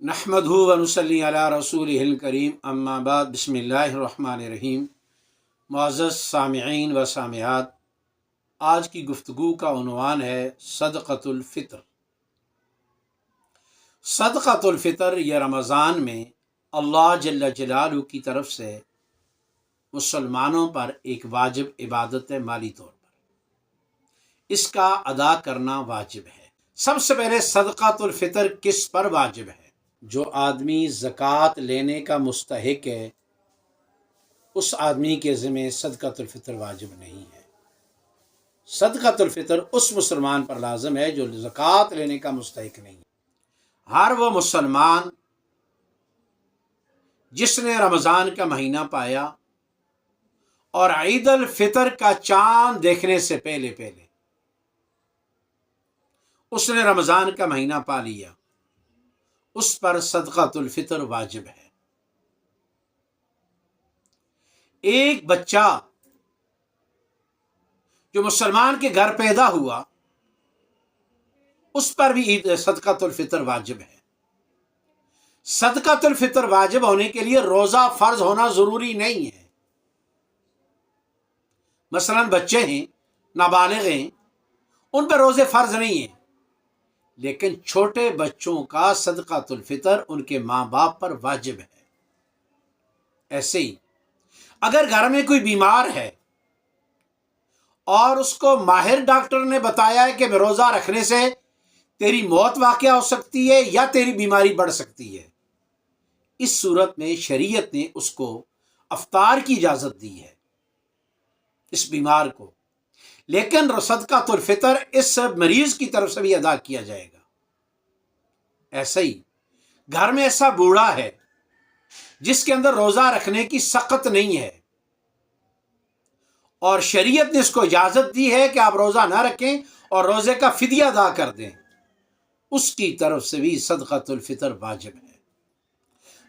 نحمدہ و نصلی علی رسولہ الکریم اما بعد بسم اللہ الرحمن الرحیم۔ معزز سامعین و سامعات، آج کی گفتگو کا عنوان ہے صدقۃ الفطر۔ صدقۃ الفطر یہ رمضان میں اللہ جل جلالہ کی طرف سے مسلمانوں پر ایک واجب عبادت ہے، مالی طور پر اس کا ادا کرنا واجب ہے۔ سب سے پہلے صدقۃ الفطر کس پر واجب ہے؟ جو آدمی زکوٰۃ لینے کا مستحق ہے اس آدمی کے ذمہ صدقۃ الفطر واجب نہیں ہے۔ صدقۃ الفطر اس مسلمان پر لازم ہے جو زکوٰۃ لینے کا مستحق نہیں ہے۔ ہر وہ مسلمان جس نے رمضان کا مہینہ پایا اور عید الفطر کا چاند دیکھنے سے پہلے اس نے رمضان کا مہینہ پا لیا، اس پر صدقۃ الفطر واجب ہے۔ ایک بچہ جو مسلمان کے گھر پیدا ہوا اس پر بھی صدقۃ الفطر واجب ہے۔ صدقۃ الفطر واجب ہونے کے لیے روزہ فرض ہونا ضروری نہیں ہے۔ مثلا بچے ہیں، نابالغ ہیں، ان پر روزے فرض نہیں ہیں، لیکن چھوٹے بچوں کا صدقۃ الفطر ان کے ماں باپ پر واجب ہے۔ ایسے ہی اگر گھر میں کوئی بیمار ہے اور اس کو ماہر ڈاکٹر نے بتایا ہے کہ روزہ رکھنے سے تیری موت واقع ہو سکتی ہے یا تیری بیماری بڑھ سکتی ہے، اس صورت میں شریعت نے اس کو افطار کی اجازت دی ہے اس بیمار کو، لیکن صدقۃ الفطر اس مریض کی طرف سے بھی ادا کیا جائے گا۔ ایسے ہی گھر میں ایسا بوڑھا ہے جس کے اندر روزہ رکھنے کی سخت نہیں ہے اور شریعت نے اس کو اجازت دی ہے کہ آپ روزہ نہ رکھیں اور روزے کا فدیہ ادا کر دیں، اس کی طرف سے بھی صدقۃ الفطر واجب ہے۔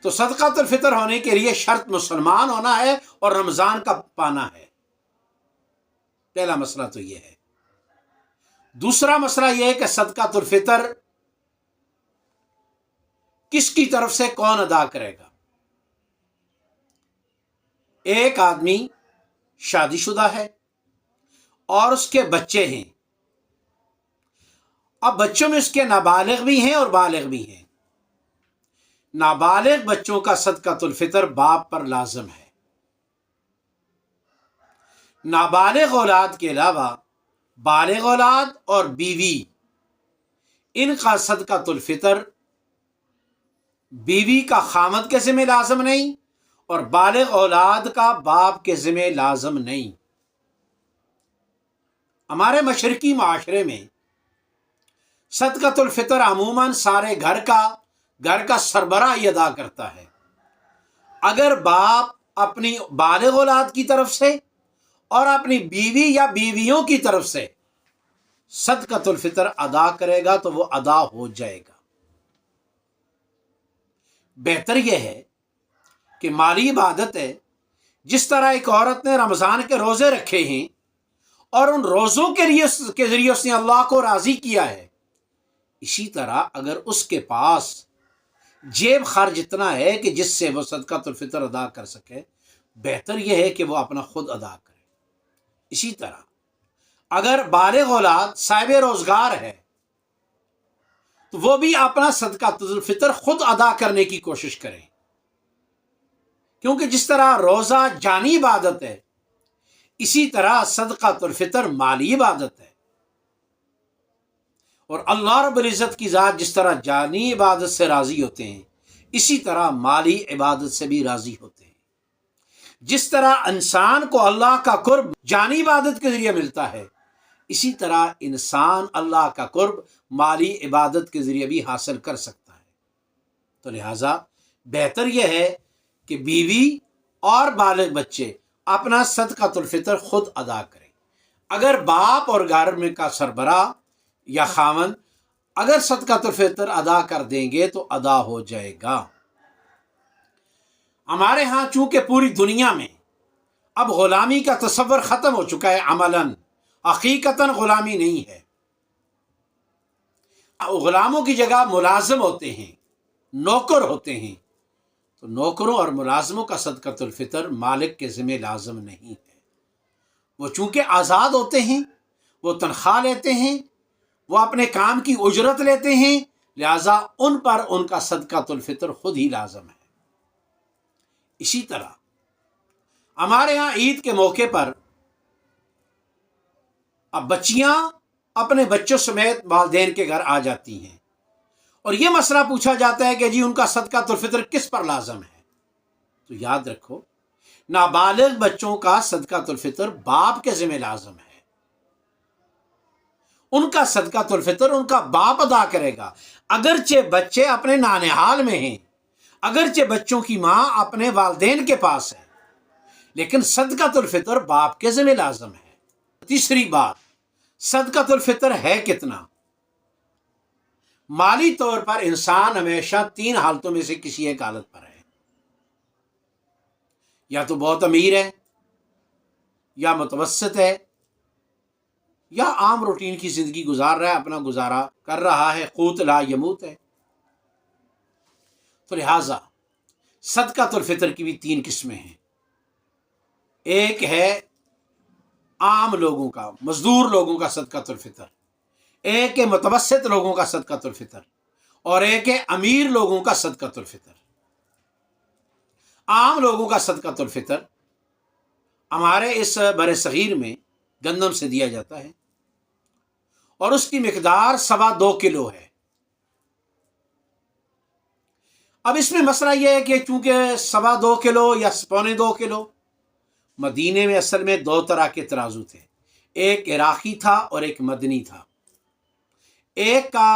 تو صدقۃ الفطر ہونے کے لیے شرط مسلمان ہونا ہے اور رمضان کا پانا ہے۔ پہلا مسئلہ تو یہ ہے۔ دوسرا مسئلہ یہ ہے کہ صدقۃ الفطر کس کی طرف سے کون ادا کرے گا؟ ایک آدمی شادی شدہ ہے اور اس کے بچے ہیں، اب بچوں میں اس کے نابالغ بھی ہیں اور بالغ بھی ہیں۔ نابالغ بچوں کا صدقۃ الفطر باپ پر لازم ہے۔ نابالغ اولاد کے علاوہ بالغ اولاد اور بیوی، ان کا صدقۃ الفطر بیوی کا خامد کے ذمہ لازم نہیں اور بالغ اولاد کا باپ کے ذمہ لازم نہیں۔ ہمارے مشرقی معاشرے میں صدقۃ الفطر عموماً سارے گھر کا سربراہ ہی ادا کرتا ہے۔ اگر باپ اپنی بالغ اولاد کی طرف سے اور اپنی بیوی یا بیویوں کی طرف سے صدقۃ الفطر ادا کرے گا تو وہ ادا ہو جائے گا۔ بہتر یہ ہے کہ مالی عبادت ہے، جس طرح ایک عورت نے رمضان کے روزے رکھے ہیں اور ان روزوں کے ذریعے اس نے اللہ کو راضی کیا ہے، اسی طرح اگر اس کے پاس جیب خرچ اتنا ہے کہ جس سے وہ صدقۃ الفطر ادا کر سکے، بہتر یہ ہے کہ وہ اپنا خود ادا کرے۔ اسی طرح اگر بالغ اولاد صاحب روزگار ہے تو وہ بھی اپنا صدقۃ الفطر خود ادا کرنے کی کوشش کریں، کیونکہ جس طرح روزہ جانی عبادت ہے اسی طرح صدقۃ الفطر مالی عبادت ہے، اور اللہ رب العزت کی ذات جس طرح جانی عبادت سے راضی ہوتے ہیں اسی طرح مالی عبادت سے بھی راضی ہوتے ہیں۔ جس طرح انسان کو اللہ کا قرب جانی عبادت کے ذریعے ملتا ہے، اسی طرح انسان اللہ کا قرب مالی عبادت کے ذریعے بھی حاصل کر سکتا ہے۔ تو لہٰذا بہتر یہ ہے کہ بیوی اور بالغ بچے اپنا صدقۃ الفطر خود ادا کریں۔ اگر باپ اور گھر میں کا سربراہ یا خاوند اگر صدقۃ الفطر ادا کر دیں گے تو ادا ہو جائے گا۔ ہمارے ہاں چونکہ پوری دنیا میں اب غلامی کا تصور ختم ہو چکا ہے، عملاً حقیقتاً غلامی نہیں ہے، غلاموں کی جگہ ملازم ہوتے ہیں، نوکر ہوتے ہیں تو نوکروں اور ملازموں کا صدقۃ الفطر مالک کے ذمہ لازم نہیں ہے۔ وہ چونکہ آزاد ہوتے ہیں، وہ تنخواہ لیتے ہیں، وہ اپنے کام کی اجرت لیتے ہیں، لہذا ان پر ان کا صدقۃ الفطر خود ہی لازم ہے۔ اسی طرح ہمارے ہاں عید کے موقع پر اب بچیاں اپنے بچوں سمیت والدین کے گھر آ جاتی ہیں، اور یہ مسئلہ پوچھا جاتا ہے کہ جی ان کا صدقۃ الفطر کس پر لازم ہے؟ تو یاد رکھو، نابالغ بچوں کا صدقۃ الفطر باپ کے ذمہ لازم ہے۔ ان کا صدقۃ الفطر ان کا باپ ادا کرے گا، اگرچہ بچے اپنے نانحال میں ہیں، اگرچہ بچوں کی ماں اپنے والدین کے پاس ہے، لیکن صدقۃ الفطر باپ کے ذمہ لازم ہے۔ تیسری بات، صدقۃ الفطر ہے کتنا؟ مالی طور پر انسان ہمیشہ 3 حالتوں میں سے کسی ایک حالت پر ہے، یا تو بہت امیر ہے، یا متوسط ہے، یا عام روٹین کی زندگی گزار رہا ہے، اپنا گزارا کر رہا ہے، قوت لا یموت ہے۔ تو لہٰذا صدقۃ الفطر کی بھی 3 قسمیں ہیں۔ ایک ہے عام لوگوں کا، مزدور لوگوں کا صدقۃ الفطر، ایک ہے متوسط لوگوں کا صدقۃ الفطر، اور ایک ہے امیر لوگوں کا صدقۃ الفطر۔ عام لوگوں کا صدقۃ الفطر ہمارے اس بر صغیر میں گندم سے دیا جاتا ہے، اور اس کی مقدار 2.25 کلو ہے۔ اب اس میں مسئلہ یہ ہے کہ چونکہ 2.25 کلو یا 2.25 کلو، مدینے میں اصل میں 2 طرح کے ترازو تھے، ایک عراقی تھا اور ایک مدنی تھا۔ ایک کا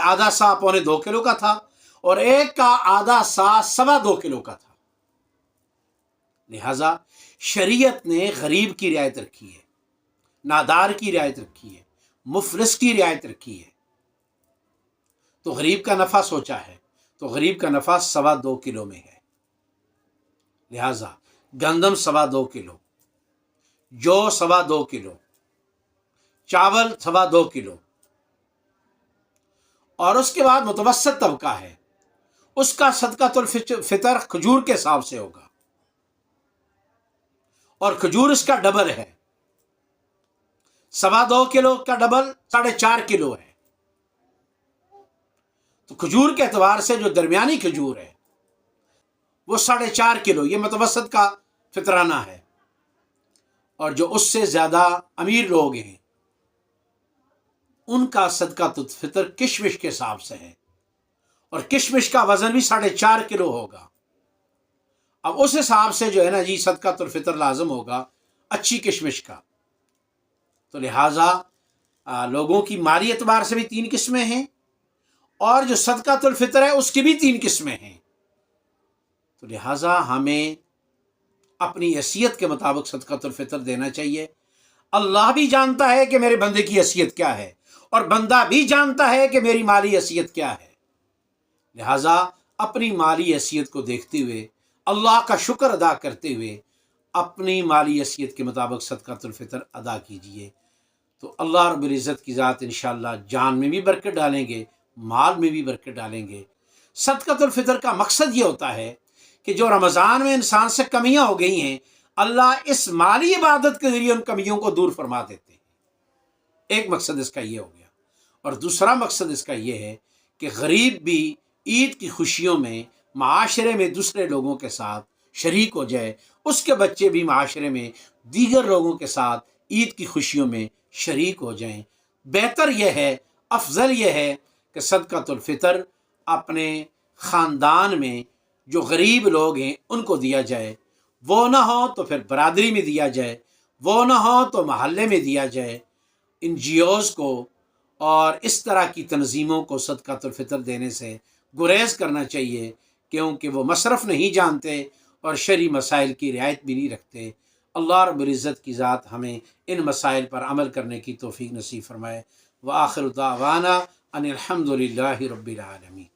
آدھا سا 2.25 کلو کا تھا، اور ایک کا آدھا سا 2.25 کلو کا تھا۔ لہذا شریعت نے غریب کی رعایت رکھی ہے، نادار کی رعایت رکھی ہے، مفلس کی رعایت رکھی ہے۔ تو غریب کا نفع سوچا ہے، تو غریب کا نفع 2.25 کلو میں ہے۔ لہذا گندم 2.25 کلو، جو 2.25 کلو، چاول 2.25 کلو، اور اس کے بعد متوسط طبقہ ہے، اس کا صدقۃ الفطر کھجور کے حساب سے ہوگا، اور کھجور اس کا ڈبل ہے۔ 2.25 کلو کا ڈبل 4.5 کلو ہے۔ تو کھجور کے اعتبار سے جو درمیانی کھجور ہے وہ 4.5 کلو، یہ متوسط کا فطرانہ ہے، اور جو اس سے زیادہ امیر لوگ ہیں ان کا صدقۃ الفطر کشمش کے حساب سے ہے، اور کشمش کا وزن بھی 4.5 کلو ہوگا۔ اب اس حساب سے جو ہے نا جی صدقۃ الفطر لازم ہوگا اچھی کشمش کا۔ تو لہٰذا لوگوں کی مالی اعتبار سے بھی 3 قسمیں ہیں، اور جو صدقۃ الفطر ہے اس کی بھی 3 قسمیں ہیں۔ تو لہٰذا ہمیں اپنی حیثیت کے مطابق صدقۃ الفطر دینا چاہیے۔ اللہ بھی جانتا ہے کہ میرے بندے کی حیثیت کیا ہے، اور بندہ بھی جانتا ہے کہ میری مالی حیثیت کیا ہے۔ لہٰذا اپنی مالی حیثیت کو دیکھتے ہوئے، اللہ کا شکر ادا کرتے ہوئے، اپنی مالی حیثیت کے مطابق صدقۃ الفطر ادا کیجیے، تو اللہ رب العزت کی ذات انشاءاللہ جان میں بھی برکت ڈالیں گے، مال میں بھی برکت ڈالیں گے۔ صدقۃ الفطر کا مقصد یہ ہوتا ہے کہ جو رمضان میں انسان سے کمیاں ہو گئی ہیں، اللہ اس مالی عبادت کے ذریعے ان کمیوں کو دور فرما دیتے ہیں۔ ایک مقصد اس کا یہ ہو گیا، اور دوسرا مقصد اس کا یہ ہے کہ غریب بھی عید کی خوشیوں میں معاشرے میں دوسرے لوگوں کے ساتھ شریک ہو جائے، اس کے بچے بھی معاشرے میں دیگر لوگوں کے ساتھ عید کی خوشیوں میں شریک ہو جائیں۔ بہتر یہ ہے، افضل یہ ہے کہ صدقۃ الفطر اپنے خاندان میں جو غریب لوگ ہیں ان کو دیا جائے، وہ نہ ہو تو پھر برادری میں دیا جائے، وہ نہ ہو تو محلے میں دیا جائے۔ ان جی اوز کو اور اس طرح کی تنظیموں کو صدقۃ الفطر دینے سے گریز کرنا چاہیے، کیونکہ وہ مصرف نہیں جانتے اور شرعی مسائل کی رعایت بھی نہیں رکھتے۔ اللہ رب العزت کی ذات ہمیں ان مسائل پر عمل کرنے کی توفیق نصیب فرمائے۔ وآخر دعوانا ان الحمد للہ رب العالمین۔